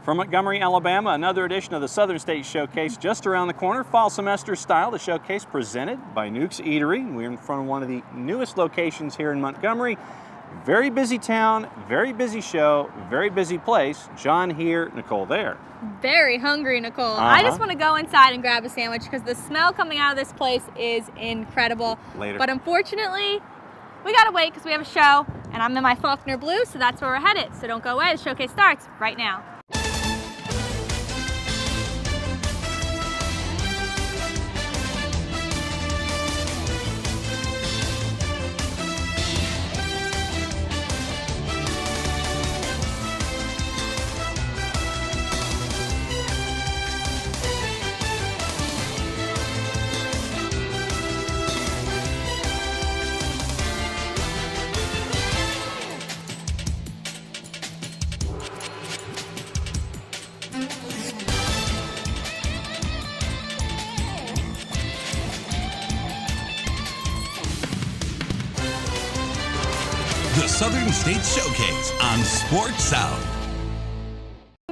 From Montgomery, Alabama, another edition of the Southern States Showcase just around the corner, fall semester style. The showcase presented by Nuke's Eatery. We're in front of one of the newest locations here in Montgomery. Very busy town, very busy show, very busy place. John here, Nicole there. Very hungry, Nicole. I just want to go inside and grab a sandwich because the smell coming out of this place is incredible. Later. But unfortunately, we gotta wait because we have a show, and I'm in my Faulkner blue, so that's where we're headed. So don't go away, the showcase starts right now. The Southern States Showcase on Sports South.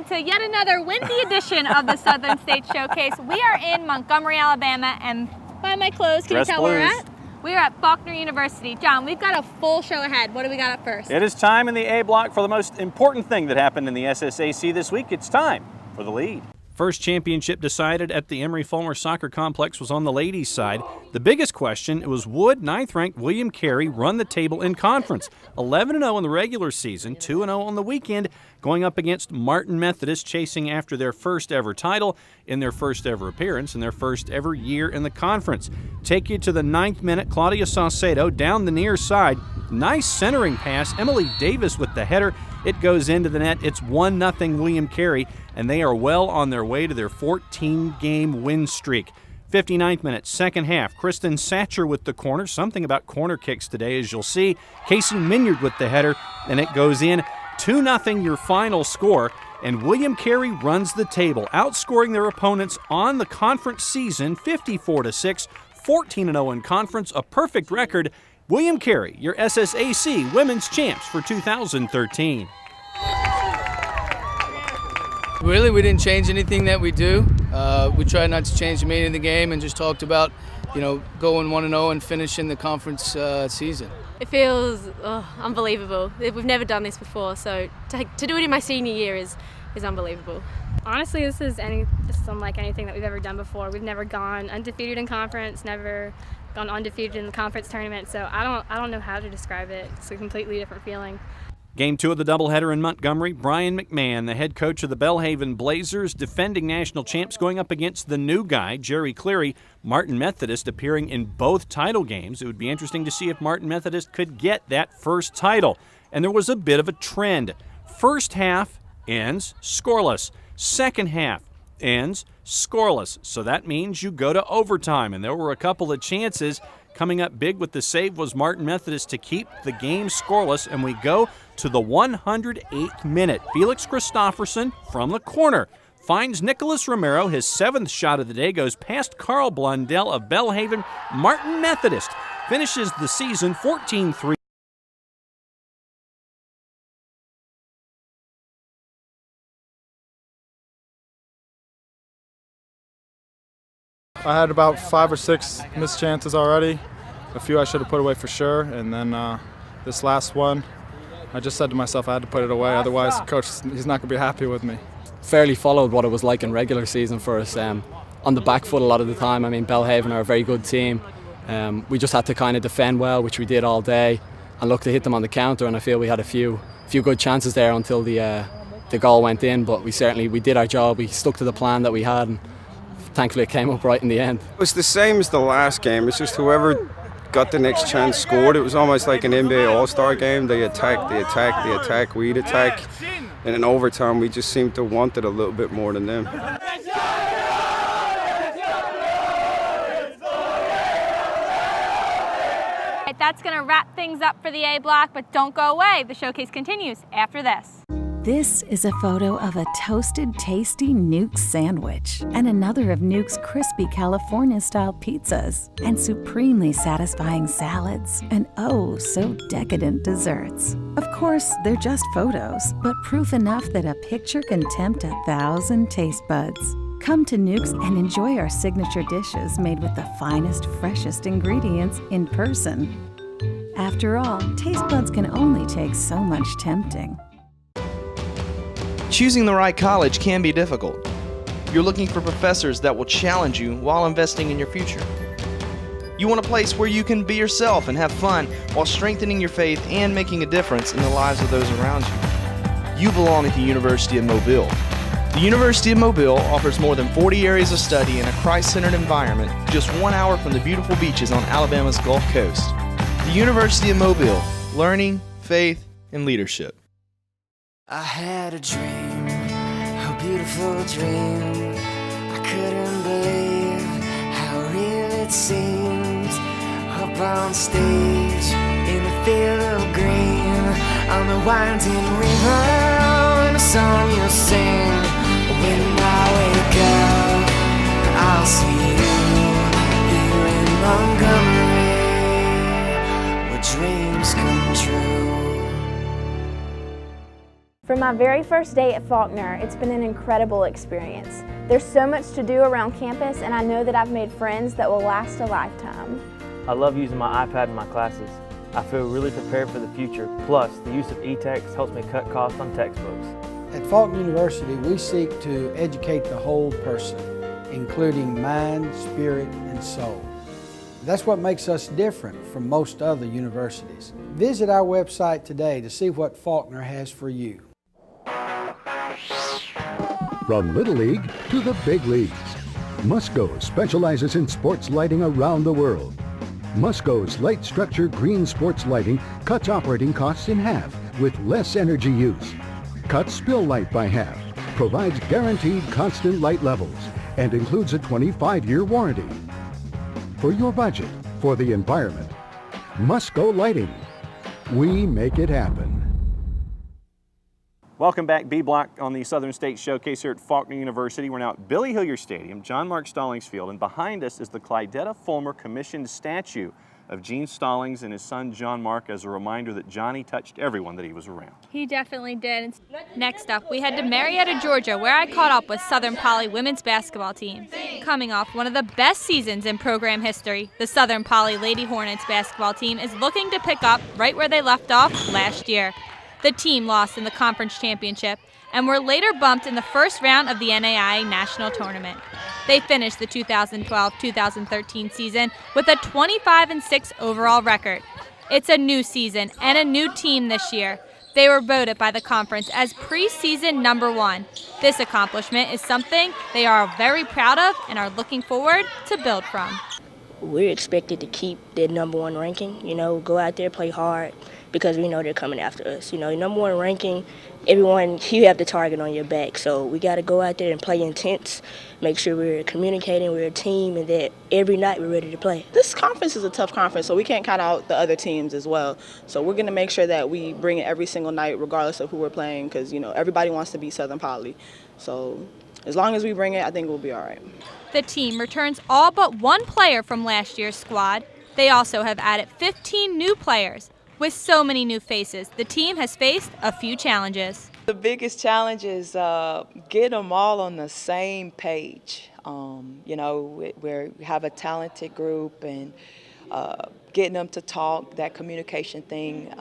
To yet another windy edition of the Southern States Showcase. We are in Montgomery, Alabama, and by my clothes, can you tell where we're at? We are at Faulkner University. John, we've got a full show ahead. What do we got up first? It is time in the A block for the most important thing that happened in the SSAC this week. It's time for the lead. First championship decided at the Emory-Fulmer Soccer Complex was on the ladies' side. The biggest question was, would 9th-ranked William Carey run the table in conference? 11-0 in the regular season, 2-0 on the weekend, going up against Martin Methodist, chasing after their first ever title in their first ever appearance in their first ever year in the conference. Take you to the 9th minute, Claudia Saucedo down the near side. Nice centering pass, Emily Davis with the header. It goes into the net. It's 1-0 William Carey, and they are well on their way to their 14-game win streak. 59th minute, second half. Kristen Satcher with the corner. Something about corner kicks today, as you'll see. Casey Minyard with the header, and it goes in. 2-0 your final score, and William Carey runs the table, outscoring their opponents on the conference season 54-6, 14-0 in conference, a perfect record. William Carey, your SSAC Women's Champs for 2013. Really, we didn't change anything that we do. We tried not to change the meaning of the game and just talked about, going 1-0 and finishing the conference season. It feels unbelievable. We've never done this before, so to do it in my senior year is unbelievable. Honestly, this is unlike anything that we've ever done before. We've never gone undefeated in conference, never gone undefeated in the conference tournament, so I don't know how to describe it. It's a completely different feeling. Game 2 of the doubleheader in Montgomery, Brian McMahon, the head coach of the Belhaven Blazers, defending national champs, going up against the new guy, Jerry Cleary, Martin Methodist, appearing in both title games. It would be interesting to see if Martin Methodist could get that first title. And there was a bit of a trend. First half ends scoreless. Second half ends scoreless. So that means you go to overtime, and there were a couple of chances. Coming up big with the save was Martin Methodist to keep the game scoreless, and we go to the 108th minute. Felix Christofferson from the corner finds Nicholas Romero. His 7th shot of the day goes past Carl Blundell of Belhaven. Martin Methodist finishes the season 14-3. I had about 5 or 6 missed chances already. A few I should have put away for sure, and then this last one, I just said to myself I had to put it away, otherwise the coach, he's not going to be happy with me. Fairly followed what it was like in regular season for us. On the back foot a lot of the time. I mean, Belhaven are a very good team. We just had to kind of defend well, which we did all day, and look to hit them on the counter, and I feel we had a few good chances there until the goal went in, but we did our job. We stuck to the plan that we had, and thankfully it came up right in the end. It was the same as the last game. It's just whoever got the next chance scored. It was almost like an NBA All-Star game. They attack, we'd attack. And in overtime, we just seemed to want it a little bit more than them. That's going to wrap things up for the A block, but don't go away. The showcase continues after this. This is a photo of a toasted, tasty Nuke's sandwich and another of Nuke's crispy California-style pizzas and supremely satisfying salads and oh, so decadent desserts. Of course, they're just photos, but proof enough that a picture can tempt 1,000 taste buds. Come to Nuke's and enjoy our signature dishes made with the finest, freshest ingredients in person. After all, taste buds can only take so much tempting. Choosing the right college can be difficult. You're looking for professors that will challenge you while investing in your future. You want a place where you can be yourself and have fun while strengthening your faith and making a difference in the lives of those around you. You belong at the University of Mobile. The University of Mobile offers more than 40 areas of study in a Christ-centered environment just 1 hour from the beautiful beaches on Alabama's Gulf Coast. The University of Mobile, learning, faith, and leadership. I had a dream, a beautiful dream. I couldn't believe how real it seems. Up on stage, in a field of green, on the winding river, and a song you'll sing. When I wake up, I'll see you here in Montgomery, where dreams come true. For my very first day at Faulkner, it's been an incredible experience. There's so much to do around campus, and I know that I've made friends that will last a lifetime. I love using my iPad in my classes. I feel really prepared for the future. Plus, the use of e-text helps me cut costs on textbooks. At Faulkner University, we seek to educate the whole person, including mind, spirit, and soul. That's what makes us different from most other universities. Visit our website today to see what Faulkner has for you. From Little League to the big leagues, Musco specializes in sports lighting around the world. Musco's light structure green sports lighting cuts operating costs in half with less energy use, cuts spill light by half, provides guaranteed constant light levels, and includes a 25-year warranty. For your budget, for the environment, Musco Lighting. We make it happen. Welcome back, B Block on the Southern State Showcase here at Faulkner University. We're now at Billy Hillier Stadium, John Mark Stallings Field, and behind us is the Clydetta Fulmer commissioned statue of Gene Stallings and his son John Mark as a reminder that Johnny touched everyone that he was around. He definitely did. Next up, we head to Marietta, Georgia, where I caught up with Southern Poly women's basketball team. Coming off one of the best seasons in program history, the Southern Poly Lady Hornets basketball team is looking to pick up right where they left off last year. The team lost in the conference championship and were later bumped in the first round of the NAIA National Tournament. They finished the 2012-2013 season with a 25-6 overall record. It's a new season and a new team this year. They were voted by the conference as preseason #1. This accomplishment is something they are very proud of and are looking forward to build from. We're expected to keep their #1 ranking, go out there, play hard, because we know they're coming after us. #1 ranking, everyone, you have the target on your back. So we got to go out there and play intense, make sure we're communicating, we're a team, and that every night we're ready to play. This conference is a tough conference, so we can't count out the other teams as well. So we're going to make sure that we bring it every single night, regardless of who we're playing, because, everybody wants to beat Southern Poly. So as long as we bring it, I think we'll be all right. The team returns all but one player from last year's squad. They also have added 15 new players. With so many new faces, the team has faced a few challenges. The biggest challenge is getting them all on the same page. We have a talented group, and getting them to talk, that communication thing,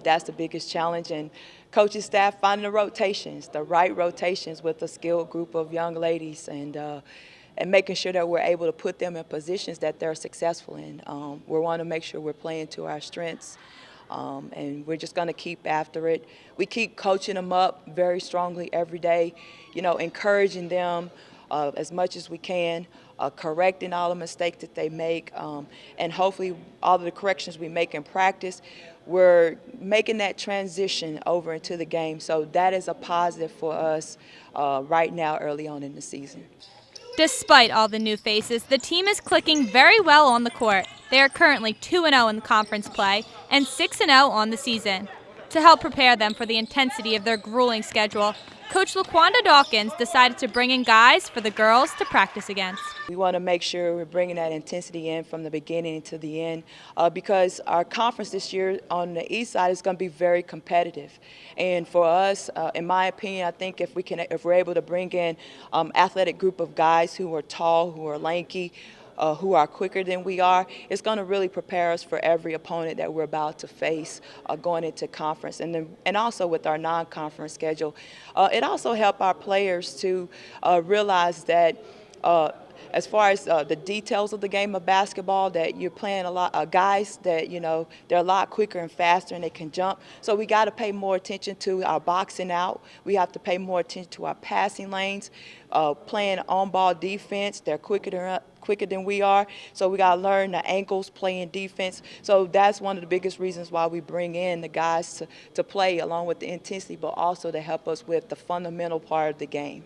that's the biggest challenge. And coaching staff finding the right rotations with a skilled group of young ladies, and making sure that we're able to put them in positions that they're successful in. We want to make sure we're playing to our strengths, and we're just going to keep after it. We keep coaching them up very strongly every day, encouraging them as much as we can, correcting all the mistakes that they make, and hopefully all of the corrections we make in practice, we're making that transition over into the game. So that is a positive for us right now early on in the season. Despite all the new faces, the team is clicking very well on the court. They are currently 2-0 in the conference play and 6-0 on the season. To help prepare them for the intensity of their grueling schedule, Coach LaQuanda Dawkins decided to bring in guys for the girls to practice against. We want to make sure we're bringing that intensity in from the beginning to the end because our conference this year on the east side is going to be very competitive. And for us, in my opinion, I think if we're able to bring in athletic group of guys who are tall, who are lanky, who are quicker than we are, it's going to really prepare us for every opponent that we're about to face going into conference. And also with our non-conference schedule, it also helps our players to realize that as far as the details of the game of basketball, that you're playing a lot guys that, you know, they're a lot quicker and faster and they can jump. So we got to pay more attention to our boxing out. We have to pay more attention to our passing lanes, playing on-ball defense. They're quicker than we are. So we got to learn the ankles, playing defense. So that's one of the biggest reasons why we bring in the guys to play along with the intensity, but also to help us with the fundamental part of the game.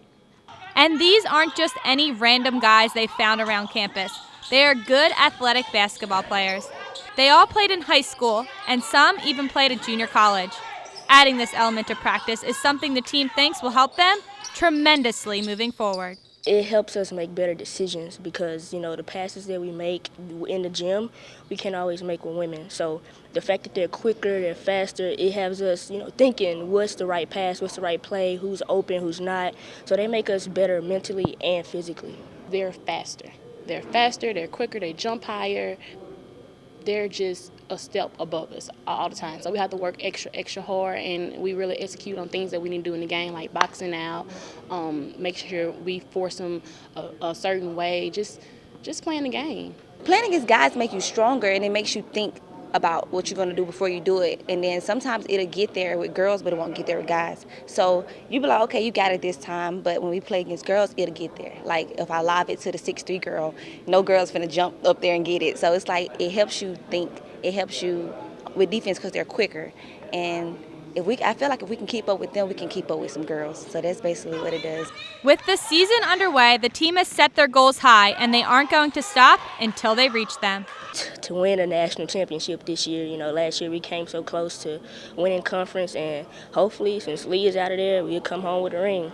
And these aren't just any random guys they found around campus. They are good athletic basketball players. They all played in high school, and some even played at junior college. Adding this element to practice is something the team thinks will help them tremendously moving forward. It helps us make better decisions because, you know, the passes that we make in the gym, we can't always make with women. So the fact that they're quicker, they're faster, it has us, you know, thinking what's the right pass, what's the right play, who's open, who's not. So they make us better mentally and physically. They're faster. They're quicker, they jump higher. They're just a step above us all the time. So we have to work extra hard, and we really execute on things that we need to do in the game, like boxing out, make sure we force them a certain way, just playing the game. Playing against guys make you stronger, and it makes you think about what you're going to do before you do it. And then sometimes it'll get there with girls, but it won't get there with guys. So you be like, okay, you got it this time, but when we play against girls, it'll get there. Like if I lob it to the 6'3" girl, no girl's finna jump up there and get it. So it's like it helps you think, it helps you with defense because they're quicker. And I feel like if we can keep up with them, we can keep up with some girls. So that's basically what it does. With the season underway, the team has set their goals high, and they aren't going to stop until they reach them. To win a national championship this year, you know, last year we came so close to winning conference, and hopefully, since Lee is out of there, we'll come home with a ring.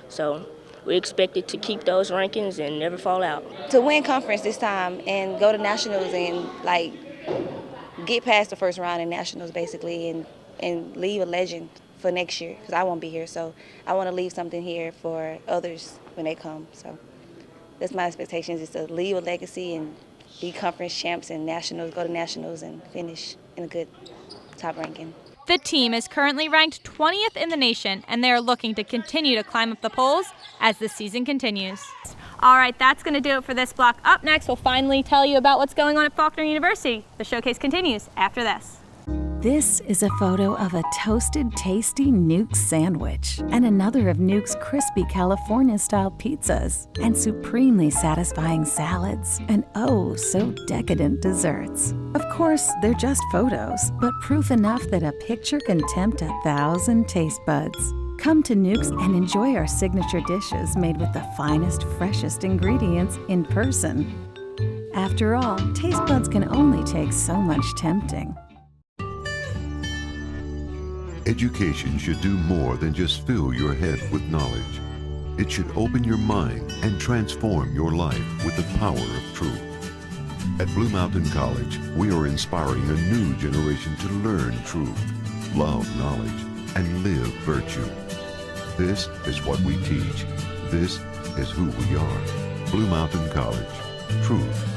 So we expected to keep those rankings and never fall out. To win conference this time and go to nationals and like get past the first round in nationals basically, and leave a legend for next year because I won't be here. So I want to leave something here for others when they come. So that's my expectations, is to leave a legacy and be conference champs and nationals, go to nationals and finish in a good top ranking. The team is currently ranked 20th in the nation, and they are looking to continue to climb up the polls as the season continues. All right, that's going to do it for this block. Up next, we'll finally tell you about what's going on at Faulkner University. The showcase continues after this. This is a photo of a toasted, tasty Nuke's sandwich and another of Nuke's crispy California-style pizzas and supremely satisfying salads and oh, so decadent desserts. Of course, they're just photos, but proof enough that a picture can tempt 1,000 taste buds. Come to Nuke's and enjoy our signature dishes made with the finest, freshest ingredients in person. After all, taste buds can only take so much tempting. Education should do more than just fill your head with knowledge. It should open your mind and transform your life with the power of truth. At Blue Mountain College, we are inspiring a new generation to learn truth, love knowledge, and live virtue. This is what we teach. This is who we are. Blue Mountain College. Truth,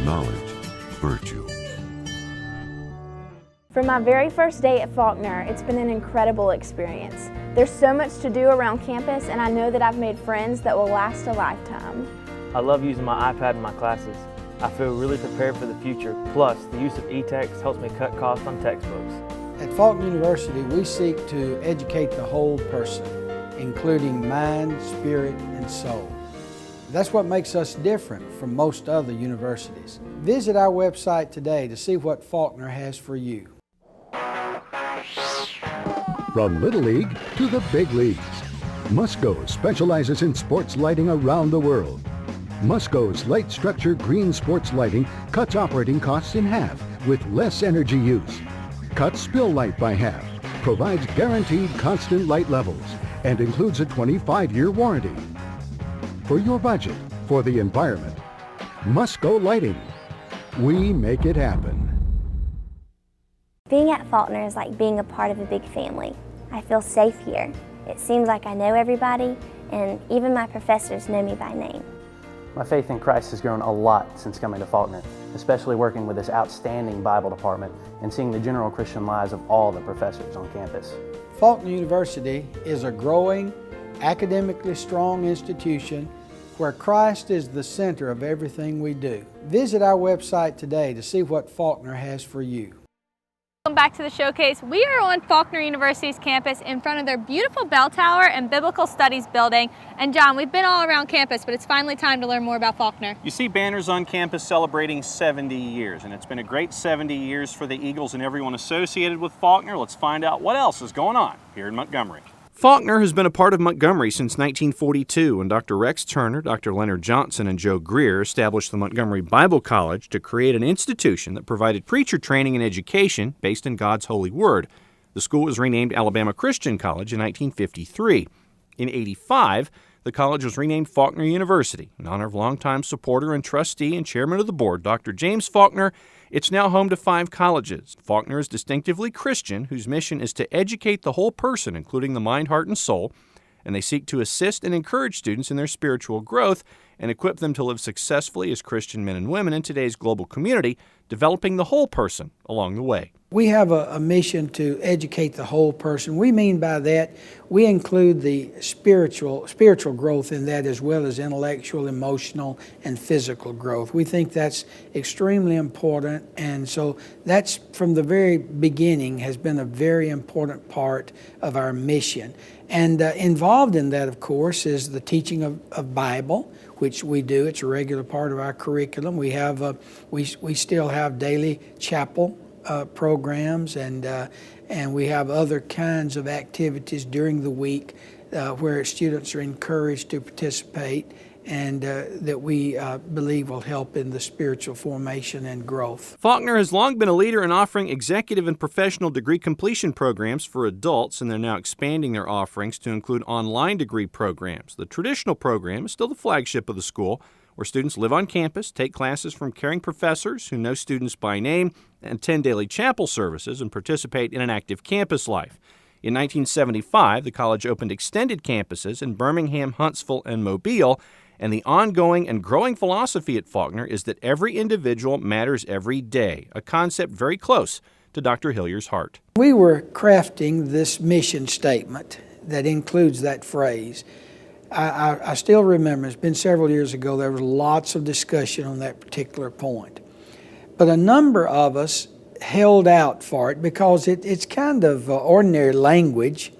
knowledge, virtue. From my very first day at Faulkner, it's been an incredible experience. There's so much to do around campus, and I know that I've made friends that will last a lifetime. I love using my iPad in my classes. I feel really prepared for the future. Plus, the use of e-text helps me cut costs on textbooks. At Faulkner University, we seek to educate the whole person, including mind, spirit, and soul. That's what makes us different from most other universities. Visit our website today to see what Faulkner has for you. From Little League to the big leagues, Musco specializes in sports lighting around the world. Musco's light structure green sports lighting cuts operating costs in half with less energy use, cuts spill light by half, provides guaranteed constant light levels and includes a 25-year warranty. For your budget, for the environment, Musco Lighting. We make it happen. Being at Faulkner is like being a part of a big family. I feel safe here. It seems like I know everybody, and even my professors know me by name. My faith in Christ has grown a lot since coming to Faulkner, especially working with this outstanding Bible department and seeing the general Christian lives of all the professors on campus. Faulkner University is a growing, academically strong institution where Christ is the center of everything we do. Visit our website today to see what Faulkner has for you. Welcome back to the showcase. We are on Faulkner University's campus in front of their beautiful bell tower and biblical studies building. And John, we've been all around campus, but it's finally time to learn more about Faulkner. You see banners on campus celebrating 70 years, and it's been a great 70 years for the Eagles and everyone associated with Faulkner. Let's find out what else is going on here in Montgomery. Faulkner has been a part of Montgomery since 1942 when Dr. Rex Turner, Dr. Leonard Johnson, and Joe Greer established the Montgomery Bible College to create an institution that provided preacher training and education based in God's holy word. The school was renamed Alabama Christian College in 1953. In 1985, the college was renamed Faulkner University in honor of longtime supporter and trustee and chairman of the board, Dr. James Faulkner. It's now home to 5 colleges. Faulkner is distinctively Christian, whose mission is to educate the whole person, including the mind, heart, and soul, and they seek to assist and encourage students in their spiritual growth and equip them to live successfully as Christian men and women in today's global community, developing the whole person along the way. We have a mission to educate the whole person. We mean by that, we include the spiritual growth in that as well as intellectual, emotional, and physical growth. We think that's extremely important, and so that's from the very beginning has been a very important part of our mission. And involved in that, of course, is the teaching of Bible, which we do. It's a regular part of our curriculum. We have we still have daily chapel programs, and we have other kinds of activities during the week where students are encouraged to participate, and that we believe will help in the spiritual formation and growth. Faulkner has long been a leader in offering executive and professional degree completion programs for adults, and they're now expanding their offerings to include online degree programs. The traditional program is still the flagship of the school, where students live on campus, take classes from caring professors who know students by name, and attend daily chapel services and participate in an active campus life. In 1975, the college opened extended campuses in Birmingham, Huntsville, and Mobile, and the ongoing and growing philosophy at Faulkner is that every individual matters every day, a concept very close to Dr. Hillier's heart. We were crafting this mission statement that includes that phrase. I still remember, it's been several years ago, there was lots of discussion on that particular point. But a number of us held out for it because it's kind of ordinary language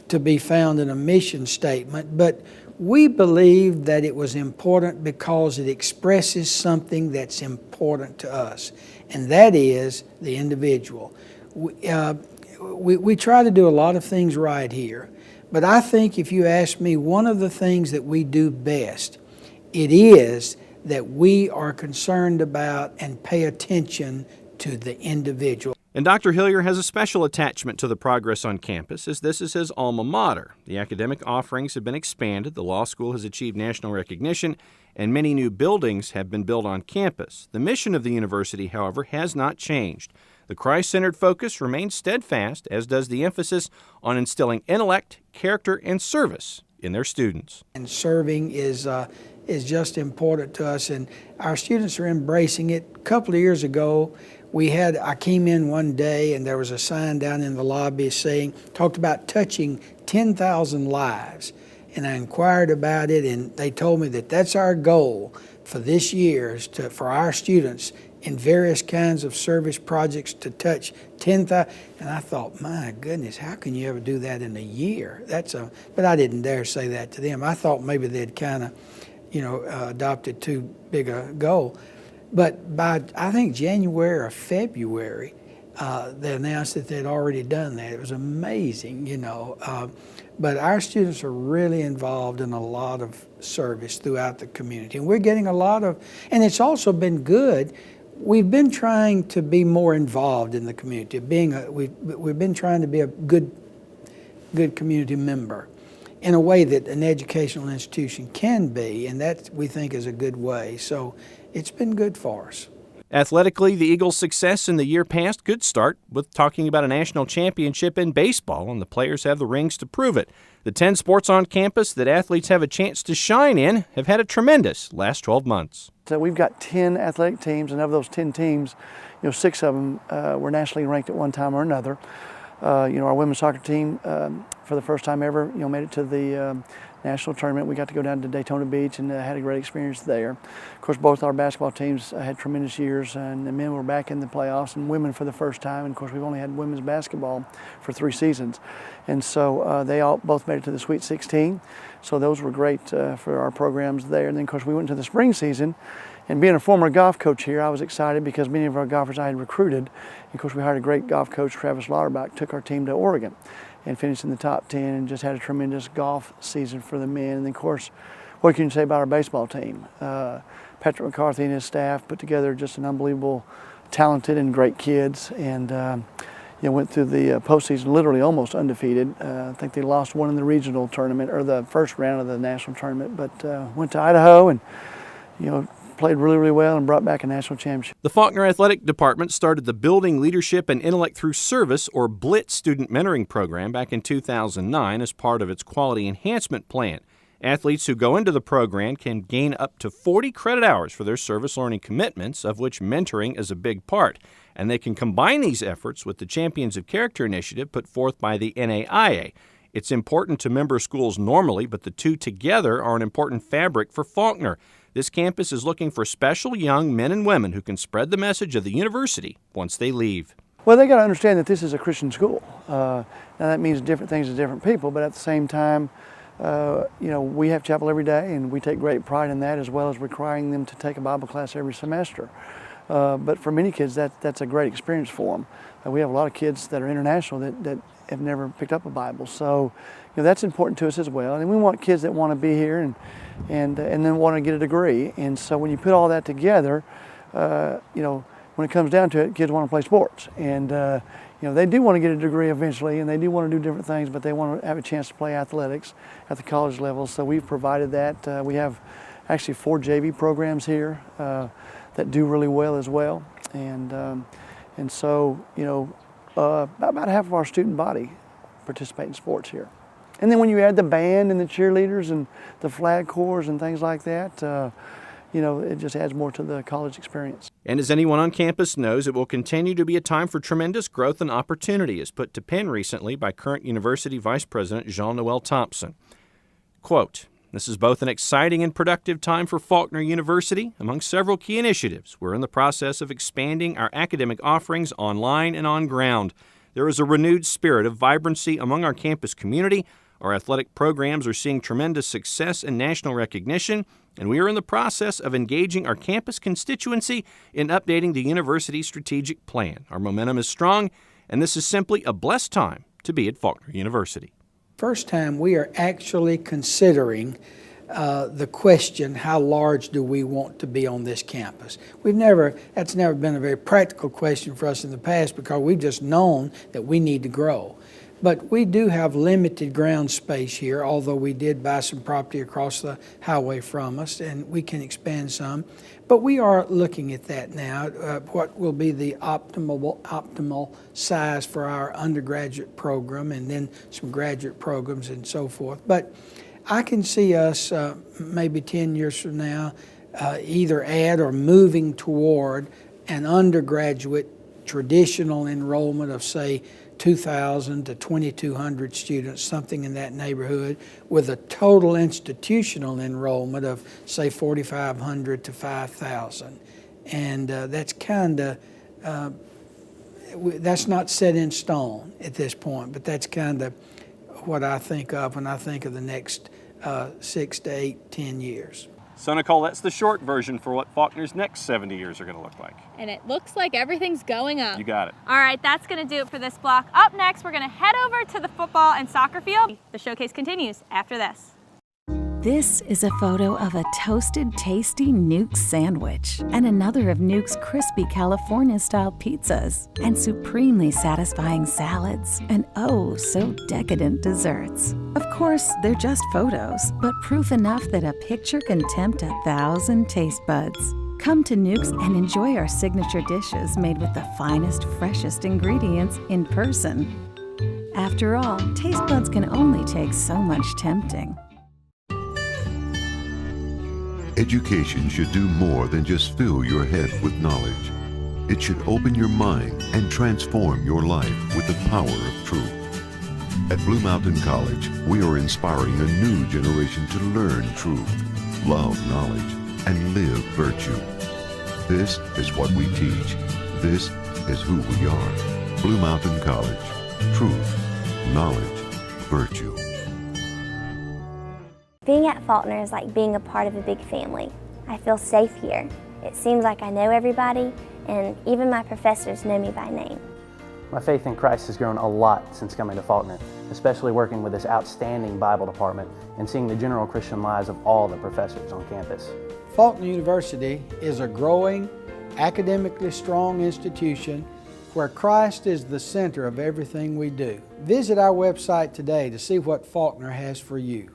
to be found in a mission statement, but we believed that it was important because it expresses something that's important to us, and that is the individual. We try to do a lot of things right here, but I think if you ask me, one of the things that we do best, it is that we are concerned about and pay attention to the individual. And Dr. Hillier has a special attachment to the progress on campus, as this is his alma mater. The academic offerings have been expanded, the law school has achieved national recognition, and many new buildings have been built on campus. The mission of the university, however, has not changed. The Christ-centered focus remains steadfast, as does the emphasis on instilling intellect, character, and service in their students. And serving is just important to us, and our students are embracing it. A couple of years ago, I came in one day and there was a sign down in the lobby talked about touching 10,000 lives. And I inquired about it, and they told me that that's our goal for this year, is for our students in various kinds of service projects to touch 10,000. And I thought, my goodness, how can you ever do that in a year? But I didn't dare say that to them. I thought maybe they'd kind of, adopted too big a goal. But by, I think, January or February, they announced that they'd already done that. It was amazing, But our students are really involved in a lot of service throughout the community. And we're getting a lot of, and it's also been good we've been trying to be more involved in the community. We've been trying to be a good community member in a way that an educational institution can be, and that we think is a good way. So it's been good for us. Athletically, the Eagles' success in the year past could start with talking about a national championship in baseball, and the players have the rings to prove it. The 10 sports on campus that athletes have a chance to shine in have had a tremendous last 12 months. So we've got 10 athletic teams, and of those 10 teams, 6 of them were nationally ranked at one time or another. Our women's soccer team, for the first time ever, made it to the national tournament. We got to go down to Daytona Beach and had a great experience there. Of course, both our basketball teams had tremendous years, and the men were back in the playoffs, and women for the first time. And of course, we've only had women's basketball for 3 seasons. And so they both made it to the Sweet 16. So those were great for our programs there. And then, of course, we went into the spring season. And being a former golf coach here, I was excited because many of our golfers I had recruited. And of course, we hired a great golf coach, Travis Lauterbach, took our team to Oregon and finished in the top 10 and just had a tremendous golf season for the men. And then, of course, what can you say about our baseball team? Patrick McCarthy and his staff put together just an unbelievable, talented and great kids. And went through the postseason literally almost undefeated. I think they lost one in the regional tournament or the first round of the national tournament, but went to Idaho and, played really, really well and brought back a national championship. The Faulkner Athletic Department started the Building Leadership and Intellect Through Service, or BLITZ, student mentoring program back in 2009 as part of its quality enhancement plan. Athletes who go into the program can gain up to 40 credit hours for their service learning commitments, of which mentoring is a big part. And they can combine these efforts with the Champions of Character initiative put forth by the NAIA. It's important to member schools normally, but the two together are an important fabric for Faulkner. This campus is looking for special young men and women who can spread the message of the university once they leave. Well, they got to understand that this is a Christian school. Now that means different things to different people, but at the same time, we have chapel every day, and we take great pride in that, as well as requiring them to take a Bible class every semester. But for many kids, that's a great experience for them. We have a lot of kids that are international that have never picked up a Bible, so that's important to us as well. And we want kids that want to be here and then want to get a degree. And so when you put all that together, when it comes down to it, kids want to play sports, and they do want to get a degree eventually, and they do want to do different things, but they want to have a chance to play athletics at the college level. So we've provided that. We have actually 4 JV programs here that do really well as well, and so about half of our student body participate in sports here. And then when you add the band and the cheerleaders and the flag corps and things like that, it just adds more to the college experience. And as anyone on campus knows, it will continue to be a time for tremendous growth and opportunity, as put to pen recently by current University Vice President Jean-Noel Thompson. Quote, "This is both an exciting and productive time for Faulkner University. Among several key initiatives, we're in the process of expanding our academic offerings online and on ground. There is a renewed spirit of vibrancy among our campus community. Our athletic programs are seeing tremendous success and national recognition, and we are in the process of engaging our campus constituency in updating the university's strategic plan. Our momentum is strong, and this is simply a blessed time to be at Faulkner University." First time we are actually considering the question, how large do we want to be on this campus? That's never been a very practical question for us in the past, because we've just known that we need to grow. But we do have limited ground space here, although we did buy some property across the highway from us, and we can expand some. But we are looking at that now, what will be the optimal size for our undergraduate program, and then some graduate programs and so forth. But I can see us maybe 10 years from now either add or moving toward an undergraduate traditional enrollment of, say, 2,000 to 2,200 students, something in that neighborhood, with a total institutional enrollment of, say, 4,500 to 5,000. And that's that's not set in stone at this point, but that's kind of what I think of when I think of the next 6 to 8, 10 years. So Nicole, that's the short version for what Faulkner's next 70 years are going to look like. And it looks like everything's going up. You got it. All right, that's going to do it for this block. Up next, we're going to head over to the football and soccer field. The showcase continues after this. This is a photo of a toasted, tasty Nuke sandwich and another of Nuke's crispy California-style pizzas and supremely satisfying salads and oh, so decadent desserts. Of course, they're just photos, but proof enough that a picture can tempt 1,000 taste buds. Come to Nuke's and enjoy our signature dishes made with the finest, freshest ingredients in person. After all, taste buds can only take so much tempting. Education should do more than just fill your head with knowledge. It should open your mind and transform your life with the power of truth. At Blue Mountain College, we are inspiring a new generation to learn truth, love knowledge, and live virtue. This is what we teach. This is who we are. Blue Mountain College. Truth, knowledge, virtue. Being at Faulkner is like being a part of a big family. I feel safe here. It seems like I know everybody, and even my professors know me by name. My faith in Christ has grown a lot since coming to Faulkner, especially working with this outstanding Bible department and seeing the general Christian lives of all the professors on campus. Faulkner University is a growing, academically strong institution where Christ is the center of everything we do. Visit our website today to see what Faulkner has for you.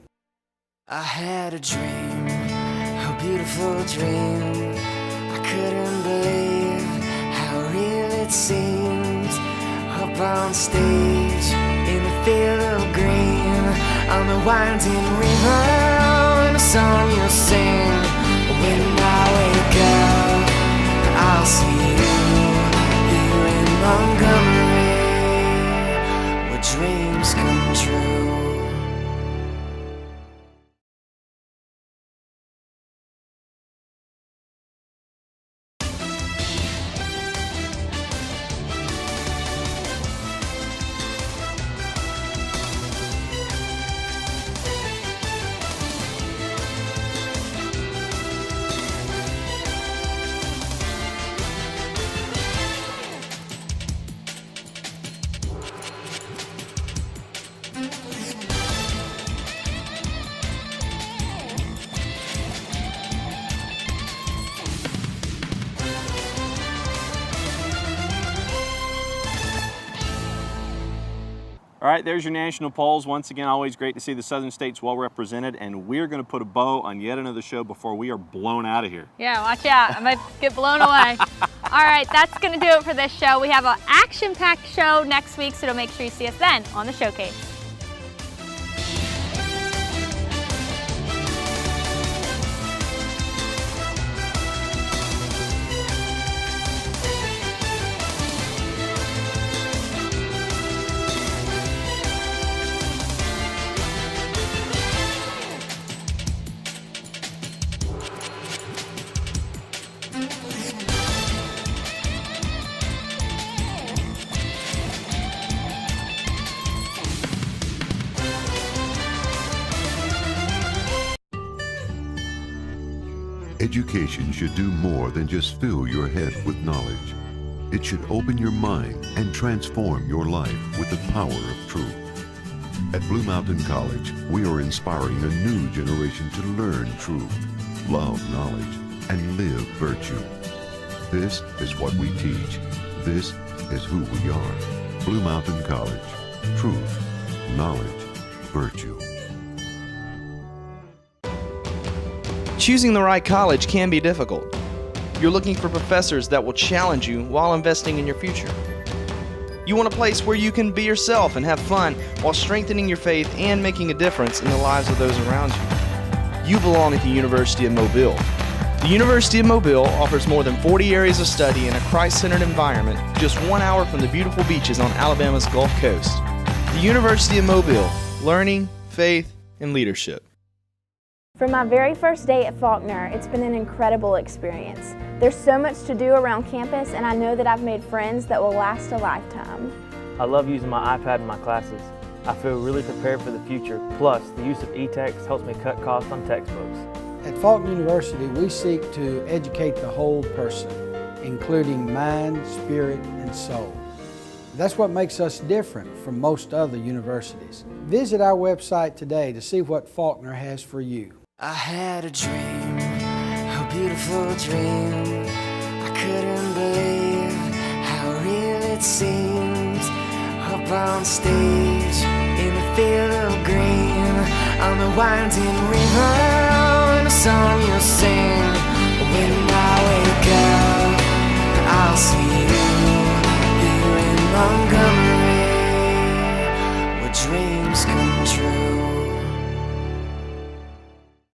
I had a dream, a beautiful dream. I couldn't believe how real it seemed. Up on stage, in the field of green, on the winding river, and a song you'll sing. When I wake up, I'll see you here in Montgomery, where dreams come true. All right, there's your national polls. Once again, always great to see the Southern States well represented, and we're going to put a bow on yet another show before we are blown out of here. Yeah, watch out. I might get blown away. All right, that's going to do it for this show. We have an action-packed show next week, so make sure you see us then on the Showcase. Education should do more than just fill your head with knowledge. It should open your mind and transform your life with the power of truth. At Blue Mountain College, we are inspiring a new generation to learn truth, love knowledge, and live virtue. This is what we teach. This is who we are. Blue Mountain College. Truth, knowledge, virtue. Choosing the right college can be difficult. You're looking for professors that will challenge you while investing in your future. You want a place where you can be yourself and have fun while strengthening your faith and making a difference in the lives of those around you. You belong at the University of Mobile. The University of Mobile offers more than 40 areas of study in a Christ-centered environment just 1 hour from the beautiful beaches on Alabama's Gulf Coast. The University of Mobile, learning, faith, and leadership. From my very first day at Faulkner, it's been an incredible experience. There's so much to do around campus, and I know that I've made friends that will last a lifetime. I love using my iPad in my classes. I feel really prepared for the future. Plus, the use of e-text helps me cut costs on textbooks. At Faulkner University, we seek to educate the whole person, including mind, spirit, and soul. That's what makes us different from most other universities. Visit our website today to see what Faulkner has for you. I had a dream, a beautiful dream. I couldn't believe how real it seemed. Up on stage, in the field of green, on the winding river, and a song you'll sing.